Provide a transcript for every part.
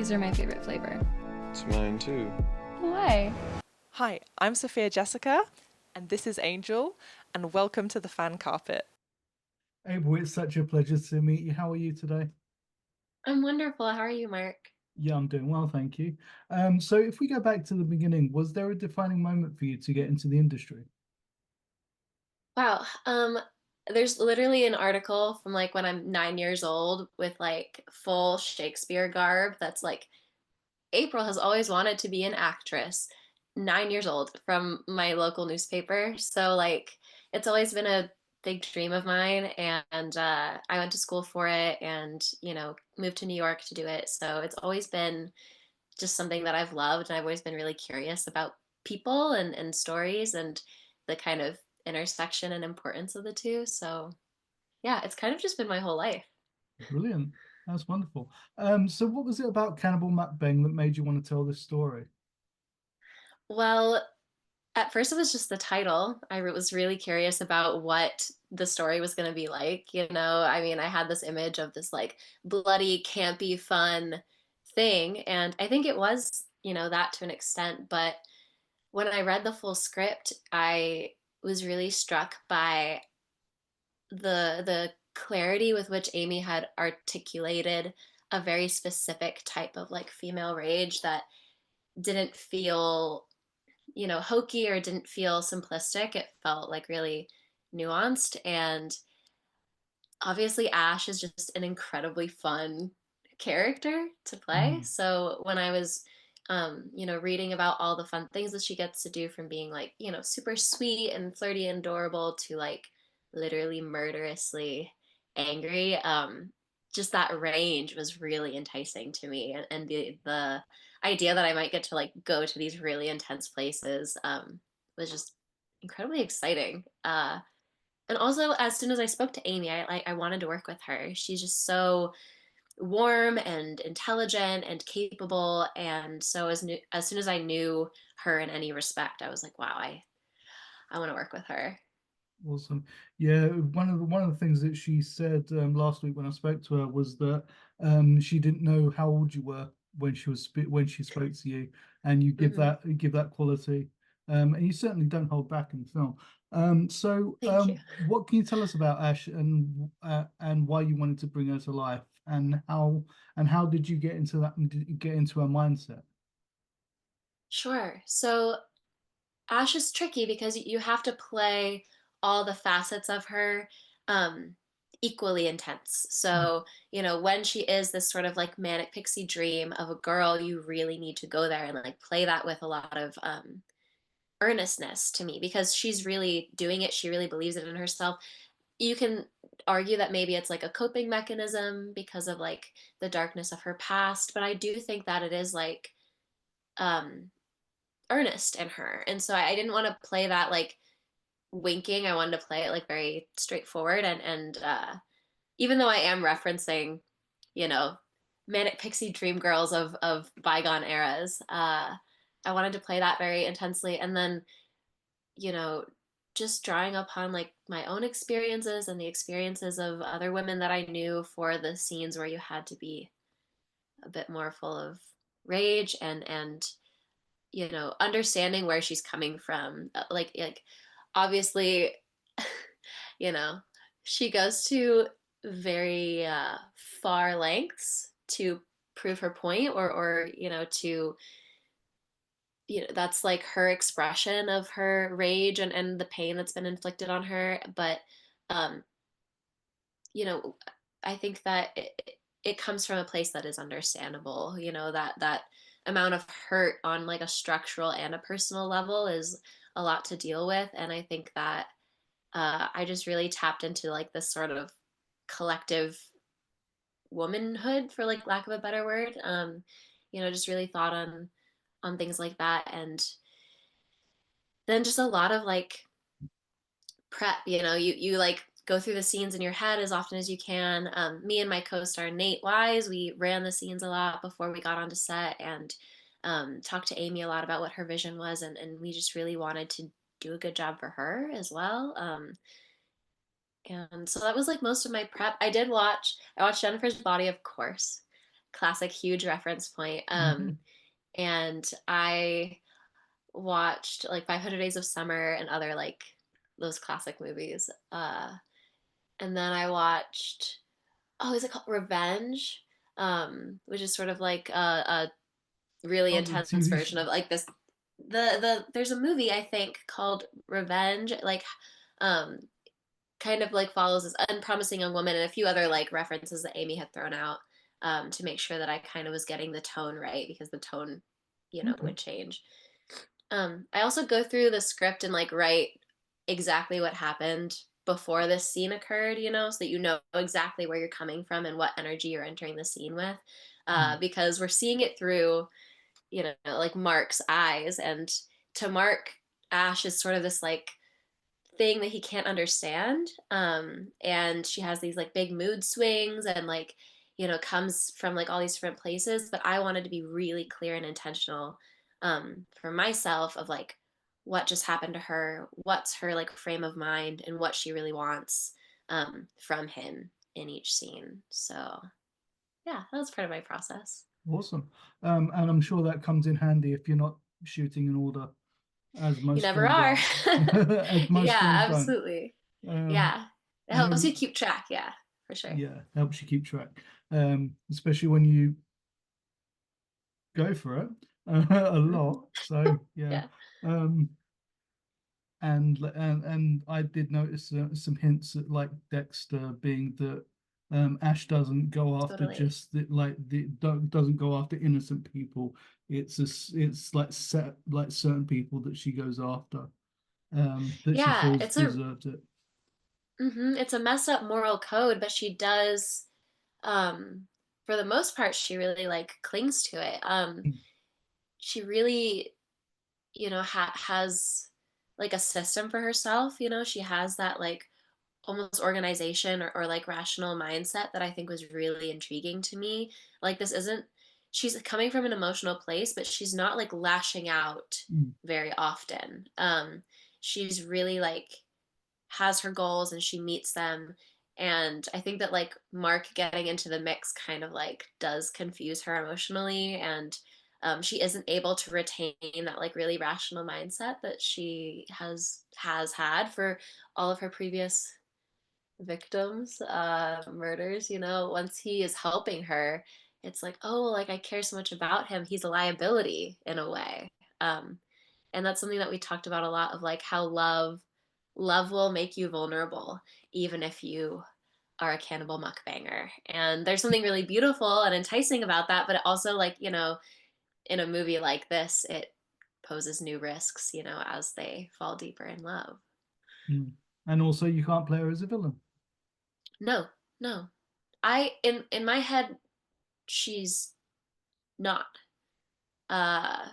cookies are my favorite flavor. It's mine too. Why? Hi, I'm Sophia Jessica, and this is Angel, and welcome to the fan carpet. April, it's such a pleasure to meet you. How are you today? I'm wonderful. How are you, Marc? Yeah, I'm doing well, thank you. So if we go back to the beginning, was there a defining moment for you to get into the industry? Wow. There's literally an article from like when I'm 9 years old with like full Shakespeare garb that's like April has always wanted to be an actress. 9 years old from my local newspaper. So like it's always been a big dream of mine and I went to school for it and moved to New York to do it. So it's always been just something that I've loved, and I've always been really curious about people and stories and the kind of intersection and importance of the two. So yeah, it's kind of just been my whole life. Brilliant. That's wonderful. So what was it about Cannibal Mukbang that made you want to tell this story? Well, at first it was just the title. Was really curious about what the story was going to be like. I mean, I had this image of this like bloody, campy, fun thing, and I think it was, that to an extent, but when I read the full script, I was really struck by the clarity with which Aimee had articulated a very specific type of like female rage that didn't feel, hokey or didn't feel simplistic. It felt like really nuanced. And obviously, Ash is just an incredibly fun character to play. Mm. So when I was, reading about all the fun things that she gets to do, from being like, super sweet and flirty and adorable to like literally murderously angry, just that range was really enticing to me. And the idea that I might get to like go to these really intense places was just incredibly exciting. And also, as soon as I spoke to Aimee, I wanted to work with her. She's just so warm and intelligent and capable. And so as soon as I knew her in any respect, I was like, wow, I want to work with her. Awesome. Yeah, one of the things that she said last week when I spoke to her was that she didn't know how old you were when when she spoke to you, and Hmm. you give that quality, and you certainly don't hold back in the film. Thank you. What can you tell us about Ash and why you wanted to bring her to life, and how did you get into that did you get into her mindset? Sure. So Ash is tricky because you have to play all the facets of her um, equally intense. Mm. So, when she is this sort of like manic pixie dream of a girl, you really need to go there and like play that with a lot of earnestness to me, because she's really doing it. She really believes it in herself. You can argue that maybe it's like a coping mechanism because of like the darkness of her past, but I do think that it is like um earnest in her. And so I didn't want to play that like winking. I wanted to play it like very straightforward. And even though I am referencing, you know, manic pixie dream girls of bygone eras, I wanted to play that very intensely. And then, you know, just drawing upon like my own experiences and the experiences of other women that I knew for the scenes where you had to be a bit more full of rage and understanding where she's coming from. Like obviously, you know, she goes to very far lengths to prove her point, or to that's like her expression of her rage and the pain that's been inflicted on her. But um you know I think that it comes from a place that is understandable. That amount of hurt on like a structural and a personal level is a lot to deal with. And I think that I just really tapped into like this sort of collective womanhood, for like lack of a better word. Just really thought on things like that. And then just a lot of like prep. You like go through the scenes in your head as often as you can. Me and my co-star Nate Wise, we ran the scenes a lot before we got onto set, and talked to Aimee a lot about what her vision was, and we just really wanted to do a good job for her as well. And so that was like most of my prep. I watched Jennifer's Body, of course, classic huge reference point. Mhm. And I watched like 500 Days of Summer and other like those classic movies. And then I watched, oh, is it called Revenge? Which is sort of like a really Oh, the intense TV version show. of like this. There's a movie I think called Revenge, like um kind of like follows this unpromising young woman and a few other like references that Aimee had thrown out to make sure that I kind of was getting the tone right because the tone, Okay. would change. I also go through the script and like write exactly what happened before this scene occurred, so that you know exactly where you're coming from and what energy you're entering the scene with. Mm. Because we're seeing it through, like Marc's eyes. And to Marc, Ash is sort of this like thing that he can't understand. And she has these like big mood swings and like, comes from like all these different places. But I wanted to be really clear and intentional for myself of like what just happened to her, what's her like frame of mind, and what she really wants from him in each scene. So yeah, that was part of my process. Awesome. And I'm sure that comes in handy if you're not shooting in order, as You most never films are. aren't. As most films Yeah, don't. absolutely. Um, Yeah. It I helps know, you keep track. Yeah, for sure. yeah, helps you keep track. Especially when you go for it a Mhm. lot. So yeah. Yeah, Um, and I did notice some hints at like Dexter being that Ash doesn't go after totally. just doesn't go after innocent people. It's like set like certain people that she goes after that she Yeah, feels deserved it. it's a messed up moral code, but she does, um, for the most part, she really like clings to it. Mm, She really, has like a system for herself. She has that like almost organization or like rational mindset that I think was really intriguing to me. Like this isn't she's coming from an emotional place, but she's not like lashing out mm, very often. She's really like has her goals and she meets them. And I think that like Marc getting into the mix kind of like does confuse her emotionally. And she isn't able to retain that like really rational mindset that she has had for all of her previous victims, murders. Once he is helping her, it's like, oh, like I care so much about him, he's a liability in a way. um, and that's something that we talked about a lot of like how love will make you vulnerable even if you are a cannibal mukbanger. And there's something really beautiful and enticing about that, but it also like, in a movie like this, it poses new risks, as they fall deeper in love. mm. And also, you can't play her as a villain. No, no. In my head, she's not. Uh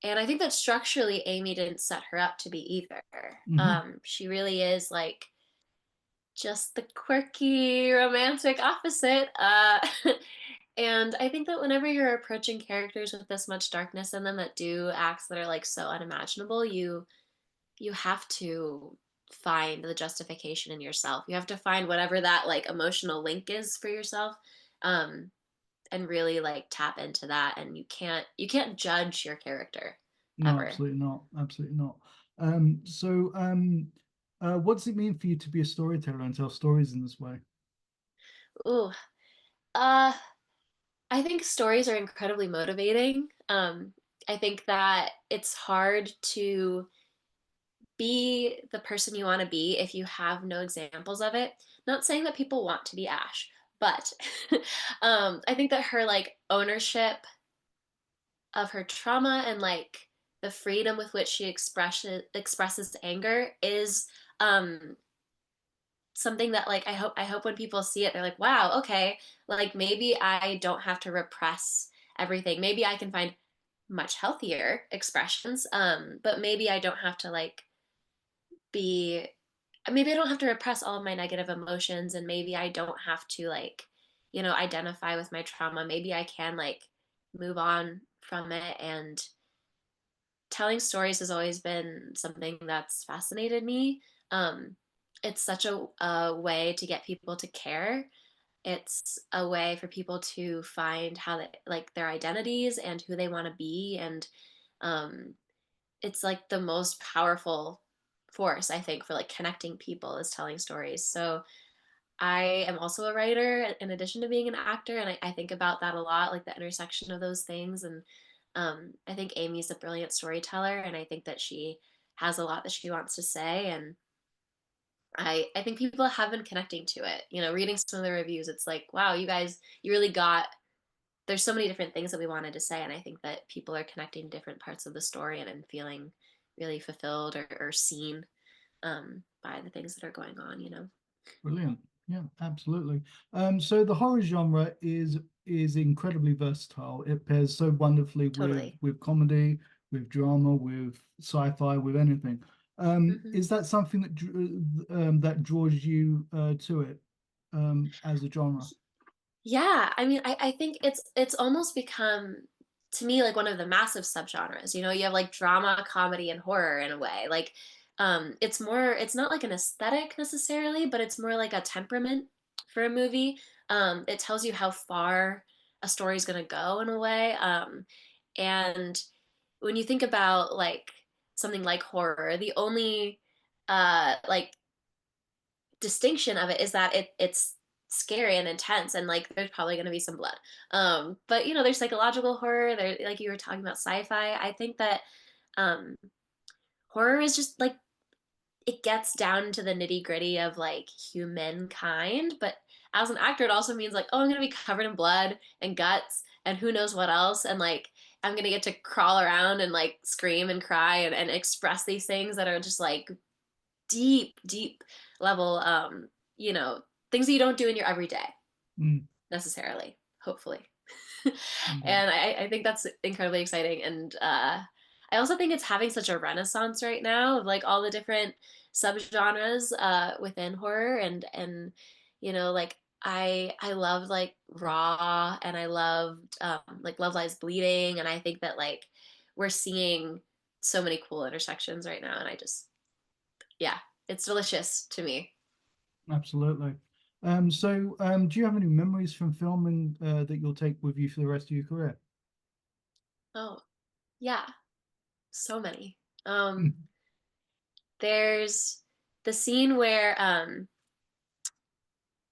and I think that structurally Aimee didn't set her up to be either. Hmm. She really is like just the quirky romantic opposite. And I think that whenever you're approaching characters with this much darkness in them that do acts that are like so unimaginable, you have to find the justification in yourself. You have to find whatever that like emotional link is for yourself. Um, and really like tap into that, and you can't judge your character No, ever. absolutely not. Absolutely not. What does it mean for you to be a storyteller and tell stories in this way? Ooh. uh I think stories are incredibly motivating. I think that it's hard to be the person you want to be if you have no examples of it. Not saying that people want to be Ash, but I think that her like ownership of her trauma and like the freedom with which she expresses anger is um something that like I hope when people see it they're like, wow, okay, like maybe I don't have to repress everything. Maybe I can find much healthier expressions, but maybe I don't have to like be maybe I don't have to repress all of my negative emotions, and maybe I don't have to like, identify with my trauma. Maybe I can like move on from it. And telling stories has always been something that's fascinated me. um it's such a way to get people to care. it's a way for people to find how they like their identities and who they want to be, and um, it's like the most powerful force I think for like connecting people is telling stories. So I am also a writer in addition to being an actor, and I think about that a lot, like the intersection of those things. And I think Aimee's a brilliant storyteller, and I think that she has a lot that she wants to say. And I think people have been connecting to it. You know, reading some of the reviews, it's like, wow, you guys, you really got. There's so many different things that we wanted to say, and I think that people are connecting different parts of the story and feeling really fulfilled or seen by the things that are going on. You know. Brilliant. Yeah, absolutely. So the horror genre is incredibly versatile. It pairs so wonderfully Totally. with comedy, with drama, with sci-fi, with anything. Hmm. Is that something that draws you to it as a genre? Yeah, I mean, I think it's almost become to me like one of the massive subgenres. You know, you have like drama, comedy, and horror in a way. Like, it's more, it's not like an aesthetic necessarily, but it's more like a temperament for a movie. It tells you how far a story's gonna go in a way. And when you think about like something like horror, the only like distinction of it is that it's scary and intense, and like there's probably going to be some blood, but you know, there's psychological horror there, like you were talking about sci-fi. I think that um horror is just like it gets down to the nitty gritty of like humankind, but as an actor it also means like, oh, I'm going to be covered in blood and guts and who knows what else, and like I'm going to get to crawl around and like scream and cry and express these things that are just like deep level, you know, things that you don't do in your everyday Mm, necessarily, hopefully. yeah. And I think that's incredibly exciting. And I also think it's having such a renaissance right now of like all the different subgenres within horror, and you know, like I loved like Raw, and I loved like Love Lies Bleeding, and I think that like we're seeing so many cool intersections right now, and I just, yeah, it's delicious to me. Absolutely. Do you have any memories from filming that you'll take with you for the rest of your career? Oh, yeah, so many. Mm, There's the scene where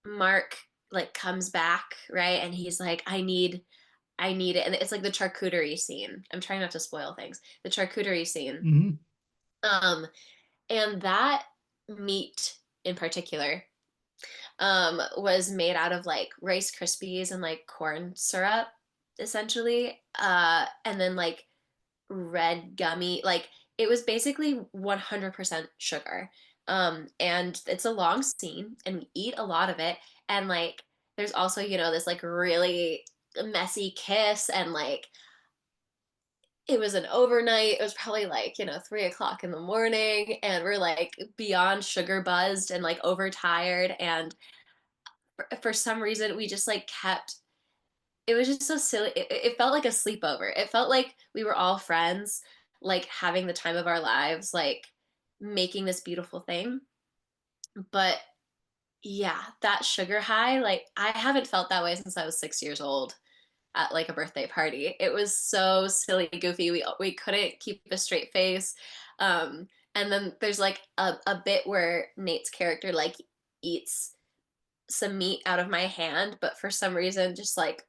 Marc like comes back, right? And he's like, I need it. And it's like the charcuterie scene. I'm trying not to spoil things. The charcuterie scene. mhm. Um, and that meat in particular was made out of like Rice Krispies and like corn syrup, essentially. And then like red gummy, like it was basically 100% sugar. And it's a long scene and we eat a lot of it, and like there's also, you know, this like really messy kiss, and like it was an overnight, it was probably like, you know, 3 o'clock in the morning, and we're like beyond sugar buzzed and like overtired, and for some reason we just like kept, it was just so silly. It felt like a sleepover. It felt like we were all friends, like having the time of our lives, like making this beautiful thing. But yeah, that sugar high, like I haven't felt that way since I was 6 years old at like a birthday party. It was so silly, goofy. We couldn't keep a straight face. Um, and then there's like a bit where Nate's character like eats some meat out of my hand, but for some reason just like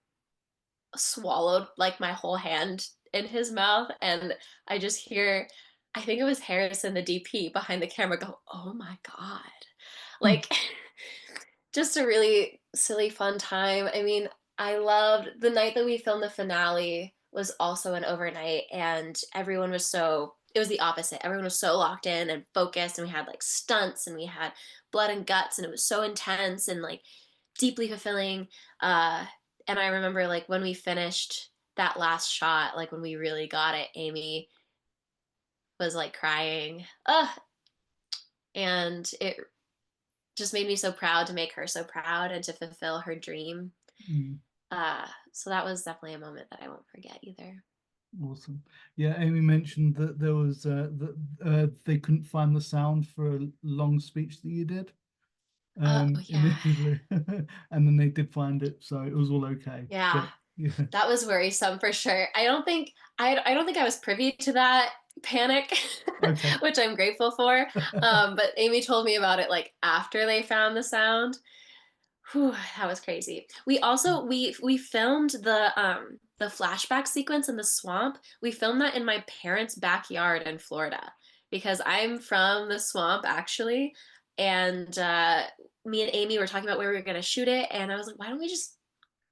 swallowed like my whole hand in his mouth, and I just hear, I think it was Harrison the DP behind the camera go, "Oh my god." Mm, Like just a really silly fun time. I mean, I loved the night that we filmed the finale was also an overnight, and everyone was so, it was the opposite. Everyone was so locked in and focused, and we had like stunts and we had blood and guts, and it was so intense and like deeply fulfilling. Uh and I remember like when we finished that last shot, like when we really got it, Aimee was like crying. And it just made me so proud to make her so proud and to fulfill her dream. mm. So that was definitely a moment that I won't forget either. Awesome. Yeah, Amy mentioned that there was that they couldn't find the sound for a long speech that you did. Yeah. initially, and then they did find it, so it was all okay. Yeah. But yeah, That was worrisome for sure. I don't think I was privy to that panic, okay. which I'm grateful for. But Aimee told me about it like after they found the sound. Whew, that was crazy. We also we filmed the flashback sequence in the swamp. We filmed that in my parents' backyard in Florida because I'm from the swamp actually, and me and Aimee were talking about where we were gonna shoot it, and I was like, why don't we just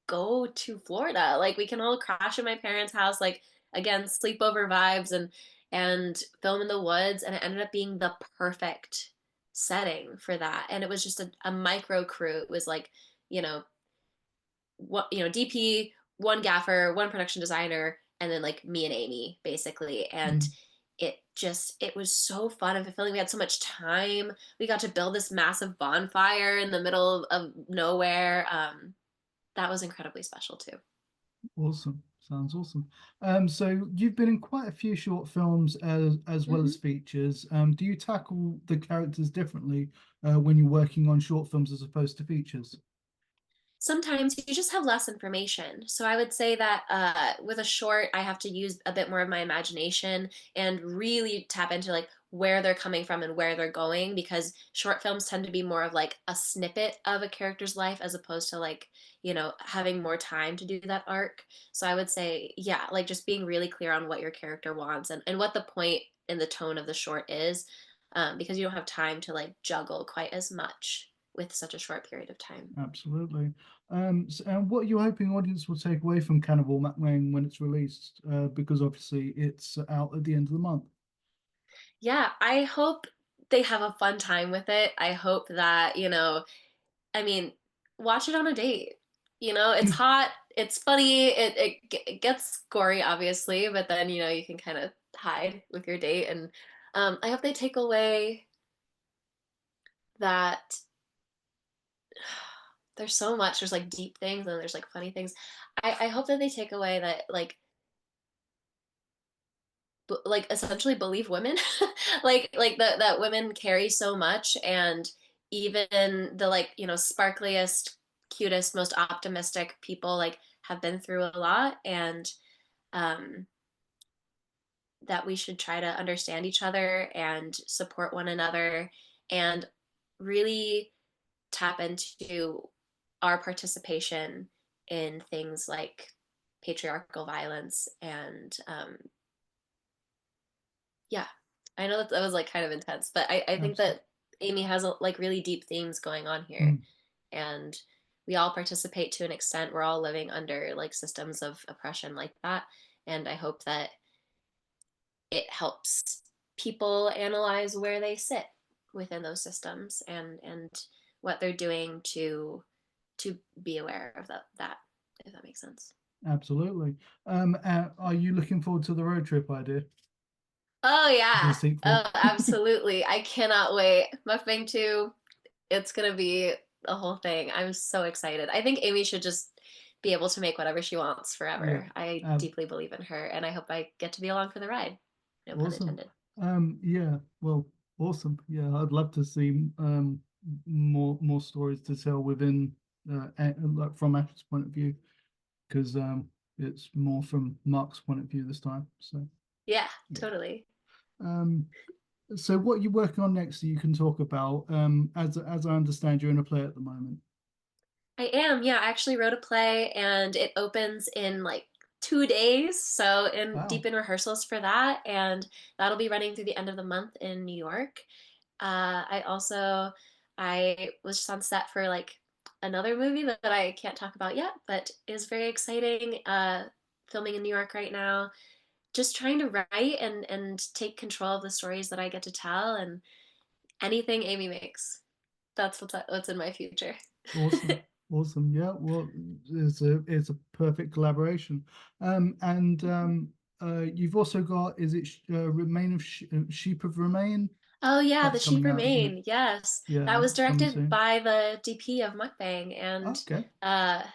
go to Florida? Like we can all crash at my parents' house, like again, sleepover vibes and film in the woods, and it ended up being the perfect setting for that. And it was just a micro crew. It was like, you know, what DP, one gaffer, one production designer, and then like me and Aimee basically. And Mm. it was so fun and fulfilling. We had so much time. We got to build this massive bonfire in the middle of nowhere. That was incredibly special too. Awesome. Sounds awesome. So you've been in quite a few short films as well Mm-hmm. as features. Do you tackle the characters differently when you're working on short films as opposed to features? Sometimes you just have less information. So I would say that with a short, I have to use a bit more of my imagination and really tap into like where they're coming from and where they're going, because short films tend to be more of like a snippet of a character's life as opposed to like, having more time to do that arc. So I would say, yeah, like just being really clear on what your character wants and what the point and the tone of the short is, because you don't have time to like juggle quite as much with such a short period of time. Absolutely. And what are you hoping audience will take away from Cannibal Mukbang when it's released? Because obviously it's out at the end of the month. Yeah, I hope they have a fun time with it. I hope that, I mean, watch it on a date. It's hot, it's funny, it gets gory, obviously, but then, you can kind of hide with your date. And I hope they take away that there's so much. There's like deep things and there's like funny things. I hope that they take away that, like essentially believe women like that women carry so much, and even the like sparkliest, cutest, most optimistic people like have been through a lot, and um that we should try to understand each other and support one another and really tap into our participation in things like patriarchal violence. And yeah, I know that was like kind of intense, but I think Absolutely. that Aimee has like really deep themes going on here, Mm, and we all participate to an extent. We're all living under like systems of oppression like that, and I hope that it helps people analyze where they sit within those systems and what they're doing to be aware of that, if that makes sense. absolutely. Are you looking forward to the road trip idea? Oh The yeah. sequel? Oh, absolutely. I cannot wait. Mukbang 2, it's gonna be a whole thing. I'm so excited. I think Aimee should just be able to make whatever she wants Yeah. forever. I Uh, deeply believe in her, and I hope I get to be along for the ride. No pun awesome. intended. Yeah. Well, awesome. Yeah, I'd love to see more stories to tell within like from Ash's point of view, because it's more from Mark's point of view this time. So Yeah, yeah. totally. Um, so what are you working on next that you can talk about? As I understand, you're in a play at the moment. I am. Yeah, I actually wrote a play and it opens in like 2 days. So in Wow. deep in rehearsals for that, and that'll be running through the end of the month in New York. I was just on set for like another movie that I can't talk about yet, but is very exciting. Filming in New York right now. Just trying to write and take control of the stories that I get to tell, and anything Aimee makes. That's what's in my future. Awesome. Awesome. Yeah. Well, it's a perfect collaboration. And you've also got, is it Remain of Sheep of Remain? Oh yeah, The That's Sheep coming out, isn't it? Remain. Yes. Yeah, That was it's coming directed soon. by the DP of Mukbang, and Okay.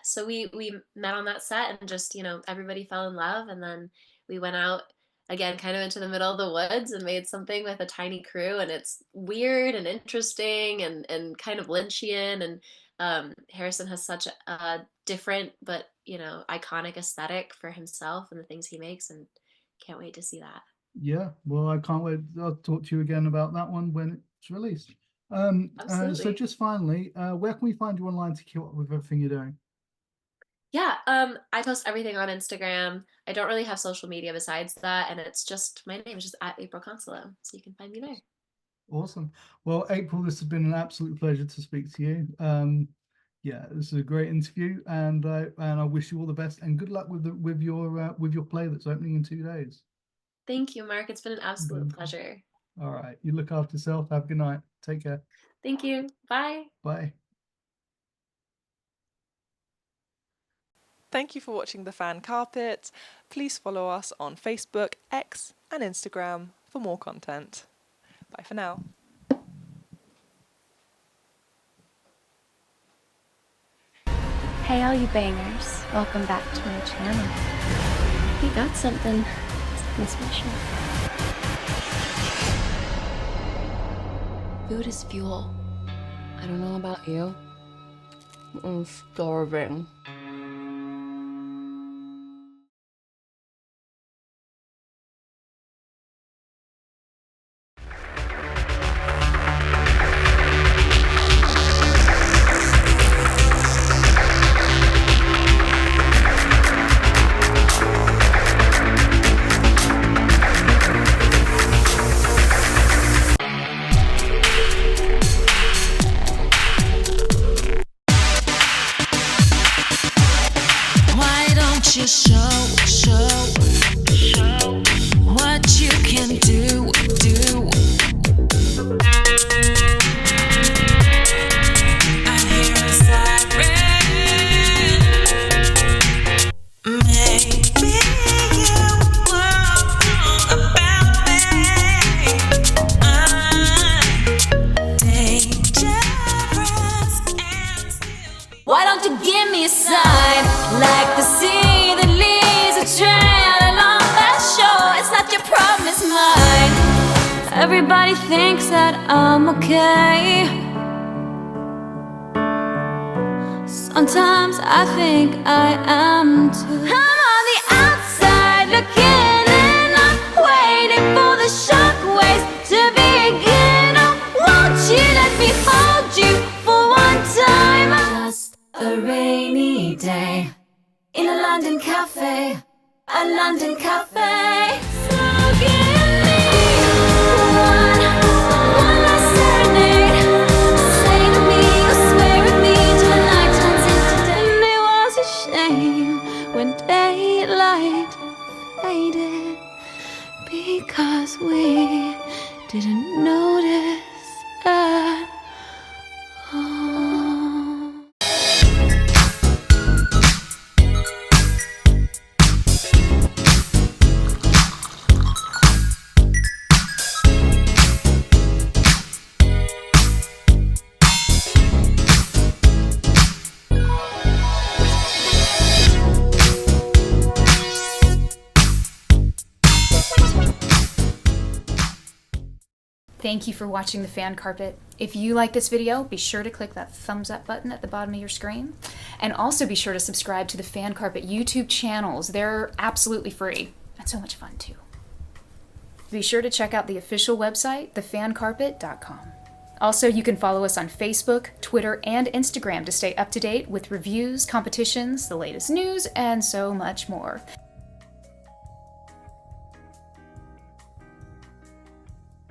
so we met on that set, and just, everybody fell in love, and then we went out again, kind of into the middle of the woods and made something with a tiny crew, and it's weird and interesting and kind of Lynchian. And Harrison has such a different but iconic aesthetic for himself and the things he makes, and can't wait to see that. Yeah, well, I can't wait. I'll talk to you again about that one when it's released. So Absolutely. just finally, where can we find you online to keep up with everything you're doing? Yeah, I post everything on Instagram. I don't really have social media besides that, and it's just my name is just at April Consalo, so you can find me there. Awesome. Well, April, this has been an absolute pleasure to speak to you. Yeah, this is a great interview, and I wish you all the best and good luck with your play that's opening in 2 days. Thank you, Mark. It's been an absolute pleasure. All right, you look after yourself. Have a good night. Take care. Thank you. Bye. Bye. Thank you for watching The Fan Carpet. Please follow us on Facebook, X, and Instagram for more content. Bye for now. Hey, all you bangers. Welcome back to my channel. We got something special. Food is fuel. I don't know about you. I'm starving. You show what you can do. I hear a siren. Maybe you were wrong about me. I'm dangerous and still. Why don't you give me a sign like the sea? Everybody thinks that I'm okay. Sometimes I think I am too. I'm on the outside looking in. I'm waiting for the shockwaves to begin. Oh, won't you let me hold you for one time? Just a rainy day in a London cafe. A London cafe. So give me one last serenade. Say to me, or swear at me till the night turns into day. And it was a shame when daylight faded, because we didn't notice at all. Thank you for watching The Fan Carpet. If you like this video, be sure to click that thumbs up button at the bottom of your screen. And also be sure to subscribe to the Fan Carpet YouTube channels. They're absolutely free and so much fun too. Be sure to check out the official website, thefancarpet.com. Also, you can follow us on Facebook, Twitter, and Instagram to stay up to date with reviews, competitions, the latest news, and so much more.